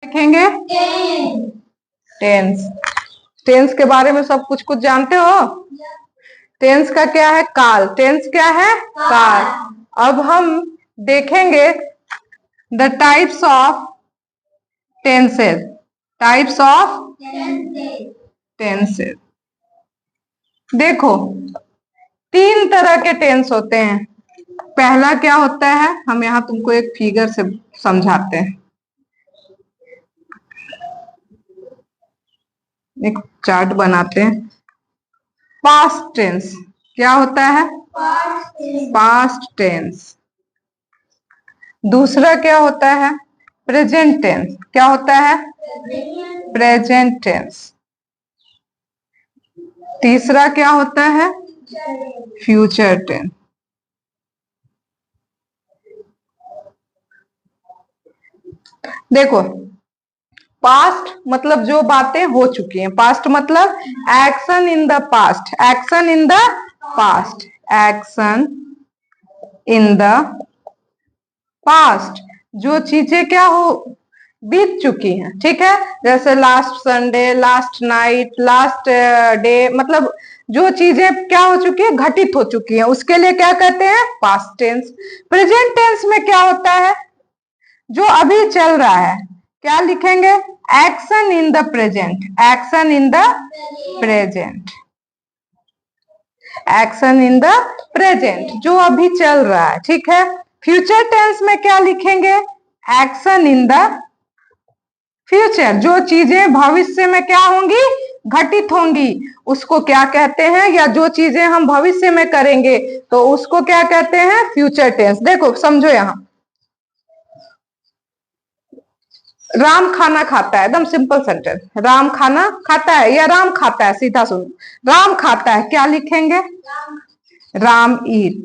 देखेंगे tense. Tense के बारे में सब कुछ कुछ जानते हो। टेंस का क्या है? काल। टेंस क्या है? काल। अब हम देखेंगे the types of tenses. Types of tenses. देखो, 3 तरह के टेंस होते हैं। पहला क्या होता है, हम यहां तुमको एक फिगर से समझाते हैं। एक चार्ट बनाते हैं। पास्ट टेंस क्या होता है? Past tense. दूसरा क्या होता है? Present tense. क्या होता है? Present tense. तीसरा क्या होता है? Future tense. देखो, पास्ट मतलब जो बातें हो चुकी हैं। पास्ट मतलब action in the past. Action in the past. Action in the past. जो चीजें क्या हो, बीत चुकी हैं। ठीक है, जैसे last Sunday, last night, last day, मतलब जो चीजें क्या हो चुकी है, घटित हो चुकी हैं, उसके लिए क्या कहते हैं? Past tense. प्रेजेंट टेंस में क्या होता है? जो अभी चल रहा है। क्या लिखेंगे? Action in the present. Action in the present. Action in the present, जो अभी चल रहा है। ठीक है। फ्यूचर टेंस में क्या लिखेंगे? एक्शन इन द फ्यूचर, जो चीजें भविष्य में क्या होंगी, घटित होंगी, उसको क्या कहते हैं? या जो चीजें हम भविष्य में करेंगे तो उसको क्या कहते हैं? Future tense. देखो समझो, यहां राम खाना खाता है, एकदम सिंपल सेंटेंस। राम खाना खाता है या राम खाता है, सीधा सुनो। राम खाता है, क्या लिखेंगे? राम ईट।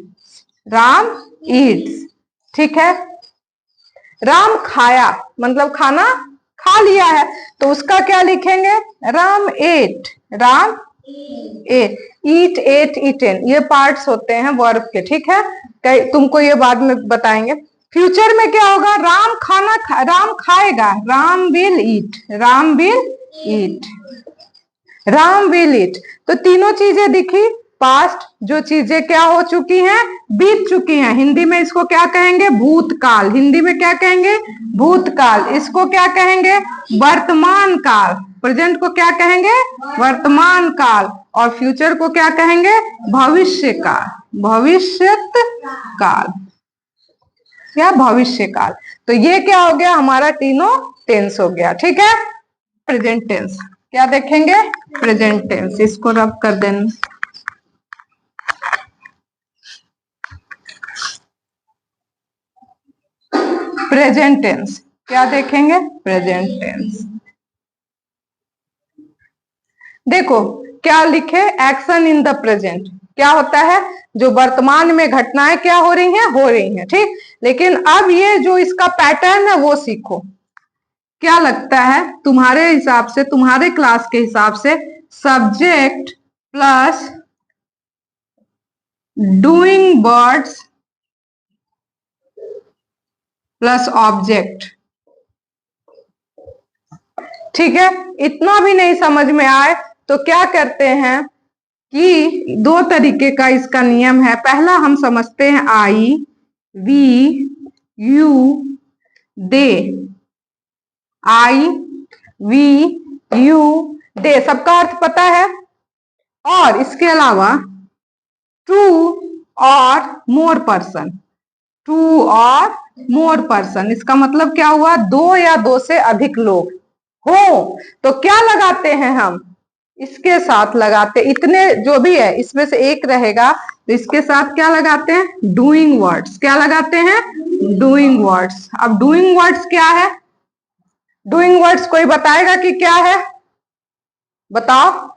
राम ईट्स। ठीक है। राम खाया मतलब खाना खा लिया है, तो उसका क्या लिखेंगे? राम एट। राम एट। ईट, एट, ईटेन, ये पार्ट्स होते हैं वर्ब के। ठीक है, तुमको ये बाद में बताएंगे। फ्यूचर में क्या होगा? राम राम खाएगा। Ram will eat. Ram will eat. Ram will eat. तो तीनों चीजें दिखी। पास्ट, जो चीजें क्या हो चुकी हैं, बीत चुकी हैं। हिंदी में इसको क्या कहेंगे? भूतकाल। हिंदी में क्या कहेंगे? भूतकाल। इसको क्या कहेंगे? वर्तमान काल। प्रेजेंट को क्या कहेंगे? वर्तमान काल। और फ्यूचर को क्या कहेंगे? भविष्य काल। भविष्यत काल या भविष्य काल। तो ये क्या हो गया? हमारा तीनों टेंस हो गया। ठीक है। प्रेजेंट टेंस क्या देखेंगे? Present tense. इसको रब कर देना। प्रेजेंट टेंस क्या देखेंगे? Present tense. देखो क्या लिखे? Action in the present. क्या होता है? जो वर्तमान में घटनाएं क्या हो रही हैं, हो रही हैं। ठीक। लेकिन अब ये जो इसका पैटर्न है वो सीखो। क्या लगता है तुम्हारे हिसाब से, तुम्हारे क्लास के हिसाब से, subject plus doing words plus object. ठीक है। इतना भी नहीं समझ में आए तो क्या करते हैं कि 2 तरीके का इसका नियम है। पहला हम समझते हैं I, we, you, they. I, we, you, they, सबका अर्थ पता है। और इसके अलावा टू और मोर पर्सन। टू और मोर पर्सन, इसका मतलब क्या हुआ? 2 या 2 से अधिक लोग हो तो क्या लगाते हैं हम? इसके साथ लगाते, इतने जो भी है इसमें से एक रहेगा तो इसके साथ क्या लगाते हैं? Doing words. क्या लगाते हैं? Doing words. अब डूइंग वर्ड्स क्या है? डूइंग वर्ड्स कोई बताएगा कि क्या है? बताओ।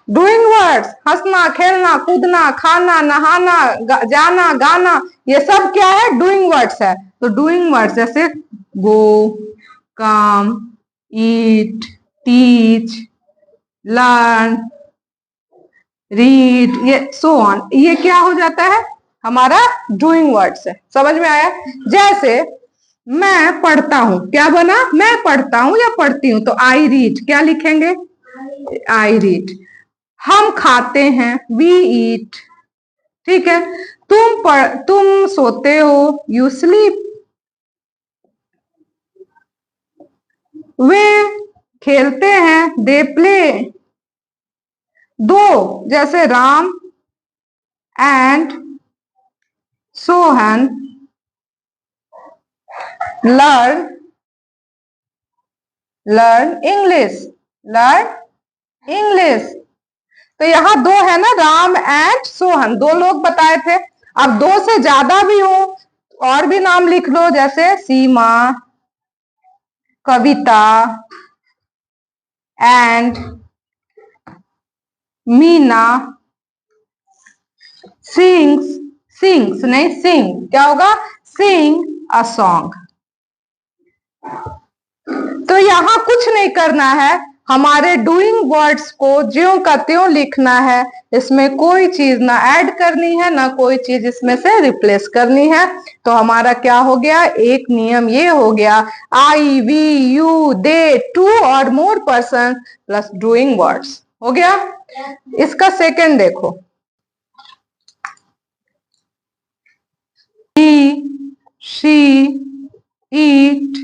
डूइंग वर्ड्स हंसना, खेलना, कूदना, खाना, नहाना, जाना, गाना, ये सब क्या है? डूइंग वर्ड्स है। तो डूइंग वर्ड्स जैसे गो, कम, ईट, टीच, लर्न, रीड, ये सो ऑन, ये क्या हो जाता है? हमारा डूइंग वर्ड्स है। समझ में आया? जैसे मैं पढ़ता हूं, क्या बना, मैं पढ़ता हूं या पढ़ती हूं, तो आई रीड, क्या लिखेंगे, आई रीड। हम खाते हैं, वी ईट, ठीक है। तुम सोते हो, यू स्लीप। वे खेलते हैं, दे प्ले। दो, जैसे Ram and Sohan learn learn English, learn English. तो यहां दो है ना, राम एंड सोहन, दो लोग बताए थे। अब दो से ज्यादा भी हो और भी नाम लिख लो, जैसे सीमा, कविता एंड मीना सिंग्स, सिंग्स नहीं सिंग, क्या होगा, सिंग अ सॉन्ग। तो यहां कुछ नहीं करना है, हमारे डूइंग वर्ड्स को ज्यों का त्यों लिखना है, इसमें कोई चीज ना ऐड करनी है ना कोई चीज इसमें से रिप्लेस करनी है। तो हमारा क्या हो गया, एक नियम ये हो गया, आई वी यू दे टू और more person plus doing words, हो गया। इसका सेकंड देखो, ही शी ईट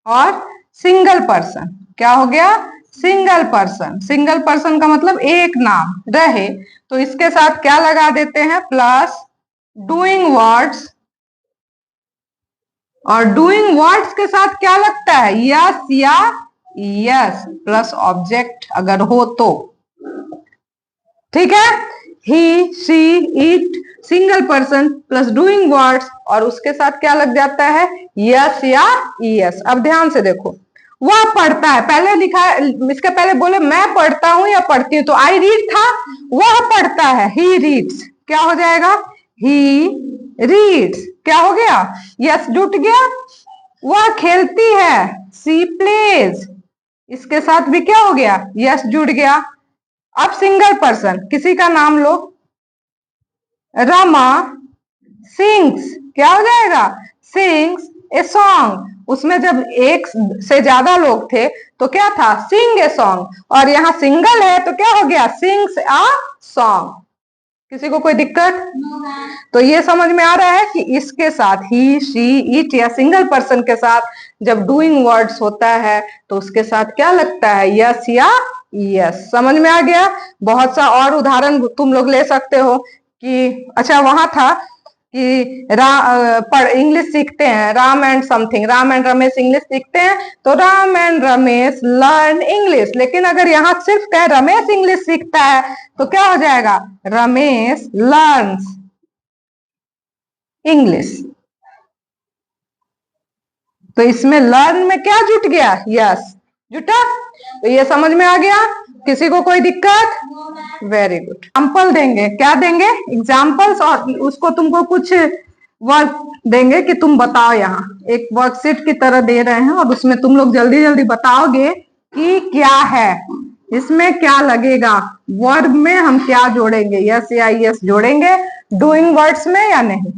और सिंगल पर्सन, क्या हो गया, सिंगल पर्सन। सिंगल पर्सन का मतलब एक नाम रहे, तो इसके साथ क्या लगा देते हैं, प्लस डूइंग वर्ड्स, और डूइंग वर्ड्स के साथ क्या लगता है, यस या यस प्लस ऑब्जेक्ट अगर हो तो, ठीक है। He she it single person plus doing words, और उसके साथ क्या लग जाता है, यस या यस। अब ध्यान से देखो, वह पढ़ता है, पहले लिखा है, इसके पहले बोले मैं पढ़ता हूं या पढ़ती हूं, तो आई रीड था, वह पढ़ता है, ही रीड्स, क्या हो जाएगा, ही रीड्स, क्या हो गया, यस जुट गया। वह खेलती है, सी प्लेज, इसके साथ भी क्या हो गया, यस जुड़ गया। अब सिंगल पर्सन, किसी का नाम लो, रमा सिंग्स, क्या हो जाएगा, सिंग्स ए सॉन्ग। उसमें जब एक से ज्यादा लोग थे तो क्या था, सिंग ए सॉन्ग, और यहाँ सिंगल है तो क्या हो गया, सिंग्स अ सॉन्ग। किसी को कोई दिक्कत, तो ये समझ में आ रहा है कि इसके साथ ही शी इट या सिंगल पर्सन के साथ जब डूइंग वर्ड्स होता है तो उसके साथ क्या लगता है, यस या यस। समझ में आ गया। बहुत सा और उदाहरण तुम लोग ले सकते हो कि अच्छा वहां था कि इंग्लिश सीखते हैं, Ram and something, Ram and Ramesh English सीखते हैं, तो Ram and Ramesh learn English. लेकिन अगर यहाँ सिर्फ कहे रमेश इंग्लिश सीखता है तो क्या हो जाएगा, रमेश लर्न्स इंग्लिश। तो इसमें लर्न में क्या जुट गया, यस जुटा। तो ये समझ में आ गया, किसी को कोई दिक्कत, वेरी गुड। एग्जाम्पल देंगे, क्या देंगे, एग्जाम्पल्स, और उसको तुमको कुछ वर्क देंगे कि तुम बताओ, यहाँ एक वर्कशीट की तरह दे रहे हैं और उसमें तुम लोग जल्दी जल्दी बताओगे कि क्या है, इसमें क्या लगेगा, वर्ब में हम क्या जोड़ेंगे, यस या यस जोड़ेंगे डूइंग वर्ड्स में या नहीं।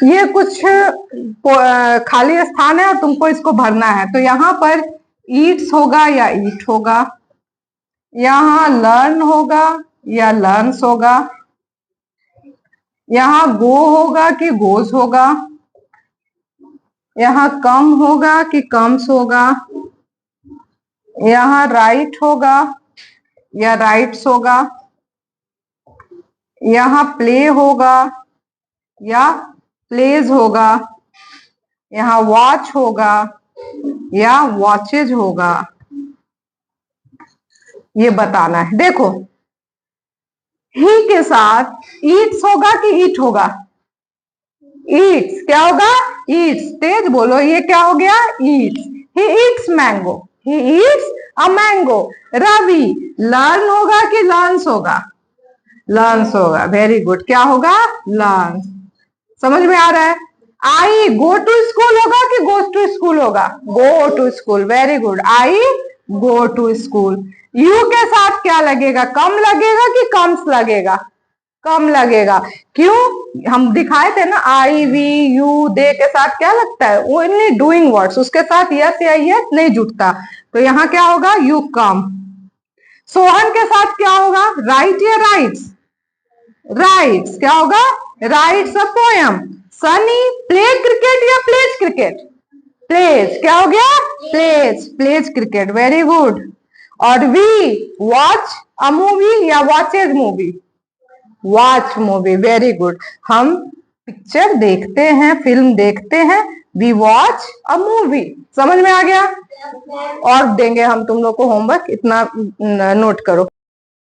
ये कुछ खाली स्थान है और तुमको इसको भरना है। तो यहाँ पर ईट्स होगा या ईट होगा, यहाँ लर्न होगा या लर्न्स होगा, यहाँ गो होगा कि गोज होगा, यहाँ कम होगा कि कम्स होगा, यहाँ राइट होगा या राइट्स होगा, यहाँ प्ले होगा या प्लेज होगा, यहाँ वॉच होगा या वॉचेज होगा, ये बताना है। देखो ही के साथ ईट्स होगा कि ईट होगा, ईट्स क्या होगा, ईट्स, तेज बोलो, ये क्या हो गया, eats. He eats mango, he eats a mango. Ravi learn होगा कि लर्न्स होगा, लर्न्स होगा, वेरी गुड, क्या होगा, लर्न्स। समझ में आ रहा है। आई गो टू स्कूल होगा कि गोज टू स्कूल होगा, go to school, very good, I go to school. You के साथ क्या लगेगा, कम लगेगा कि कम्स लगेगा, कम लगेगा। क्यों, हम दिखाए थे ना, आई वी यू दे के साथ क्या लगता है, वो ओनली डूइंग वर्ड्स, उसके साथ यस या यस नहीं जुटता, तो यहाँ क्या होगा, यू कम। सोहन के साथ क्या होगा, राइट या राइट्स, राइट्स, क्या होगा, writes a poem. Sunny play cricket या प्लेज क्रिकेट, प्लेज, क्या हो गया, plays, plays cricket, very good. और वी वॉच अ मूवी या watches movie, watch movie, very good. हम पिक्चर देखते हैं, फिल्म देखते हैं, वी वॉच अ मूवी। समझ में आ गया। और देंगे हम तुम लोग को होमवर्क, इतना नोट करो।